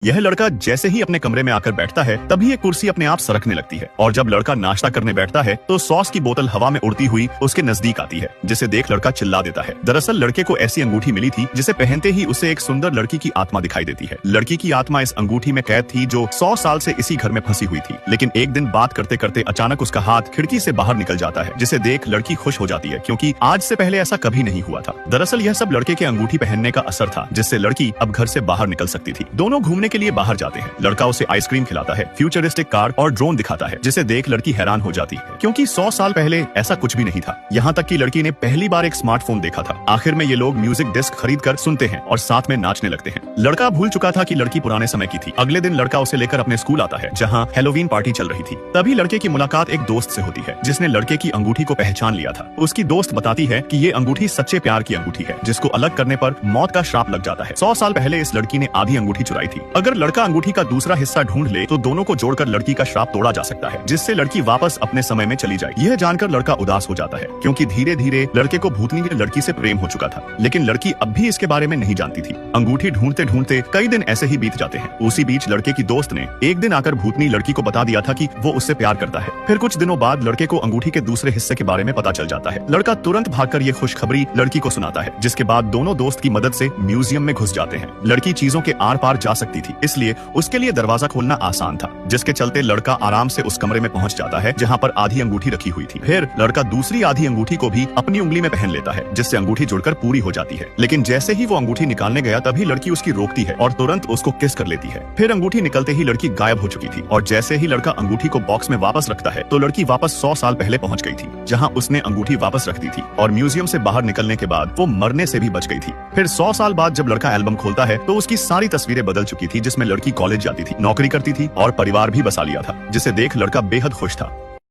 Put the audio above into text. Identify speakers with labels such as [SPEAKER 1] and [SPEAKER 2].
[SPEAKER 1] यह लड़का जैसे ही अपने कमरे में आकर बैठता है तभी एक कुर्सी अपने आप सरकने लगती है और जब लड़का नाश्ता करने बैठता है तो सॉस की बोतल हवा में उड़ती हुई उसके नजदीक आती है, जिसे देख लड़का चिल्ला देता है। दरअसल लड़के को ऐसी अंगूठी मिली थी जिसे पहनते ही उसे एक सुंदर लड़की की आत्मा दिखाई देती है। लड़की की आत्मा इस अंगूठी में कैद थी जो 100 साल से इसी घर में फंसी हुई थी। लेकिन एक दिन बात करते करते अचानक उसका हाथ खिड़की से बाहर निकल जाता है, जिसे देख लड़की खुश हो जाती है क्योंकि आज से पहले ऐसा कभी नहीं हुआ था। दरअसल यह सब लड़के के अंगूठी पहनने का असर था, जिससे लड़की अब घर से बाहर निकल सकती थी। दोनों घूमने के लिए बाहर जाते हैं। लड़का उसे आइसक्रीम खिलाता है, फ्यूचरिस्टिक कार और ड्रोन दिखाता है, जिसे देख लड़की हैरान हो जाती है क्योंकि 100 साल पहले ऐसा कुछ भी नहीं था। यहाँ तक कि लड़की ने पहली बार एक स्मार्टफोन देखा था। आखिर में ये लोग म्यूजिक डिस्क खरीद कर सुनते हैं और साथ में नाचने लगते हैं। लड़का भूल चुका था कि लड़की पुराने समय की थी। अगले दिन लड़का उसे लेकर अपने स्कूल आता है जहाँ हैलोवीन पार्टी चल रही थी। तभी लड़के की मुलाकात एक दोस्त से होती है जिसने लड़के की अंगूठी को पहचान लिया था। उसकी दोस्त बताती है कि ये अंगूठी सच्चे प्यार की अंगूठी है, जिसको अलग करने पर मौत का श्राप लग जाता है। 100 साल पहले इस लड़की ने आधी अंगूठी चुराई थी। अगर लड़का अंगूठी का दूसरा हिस्सा ढूंढ ले तो दोनों को जोड़कर लड़की का श्राप तोड़ा जा सकता है, जिससे लड़की वापस अपने समय में चली जाए। यह जानकर लड़का उदास हो जाता है क्योंकि धीरे धीरे लड़के को भूतनी की लड़की से प्रेम हो चुका था। लेकिन लड़की अब भी इसके बारे में नहीं जानती थी। अंगूठी ढूंढते ढूंढते कई दिन ऐसे ही बीत जाते हैं। उसी बीच लड़के की दोस्त ने एक दिन आकर भूतनी लड़की को बता दिया था कि वो उससे प्यार करता है। फिर कुछ दिनों बाद लड़के को अंगूठी के दूसरे हिस्से के बारे में पता चल जाता है। लड़का तुरंत भागकर ये खुशखबरी लड़की को सुनाता है, जिसके बाद दोनों दोस्त की मदद से म्यूजियम में घुस जाते हैं। लड़की चीजों के आर पार जा सकती थी, इसलिए उसके लिए दरवाजा खोलना आसान था, जिसके चलते लड़का आराम से उस कमरे में पहुंच जाता है जहां पर आधी अंगूठी रखी हुई थी। फिर लड़का दूसरी आधी अंगूठी को भी अपनी उंगली में पहन लेता है, जिससे अंगूठी जुड़कर पूरी हो जाती है। लेकिन जैसे ही वो अंगूठी निकालने गया तभी लड़की उसकी रोकती है और तुरंत उसको किस कर लेती है। फिर अंगूठी निकलते ही लड़की गायब हो चुकी थी और जैसे ही लड़का अंगूठी को बॉक्स में वापस रखता है तो लड़की वापस 100 साल पहले पहुंच गई थी, जहां उसने अंगूठी वापस रख दी थी और म्यूजियम से बाहर निकलने के बाद वो मरने से भी बच गई थी। फिर 100 साल बाद जब लड़का एल्बम खोलता है तो उसकी सारी तस्वीरें बदल चुकी थी, जिसमें लड़की कॉलेज जाती थी, नौकरी करती थी और परिवार भी बसा लिया था, जिसे देख लड़का बेहद खुश था।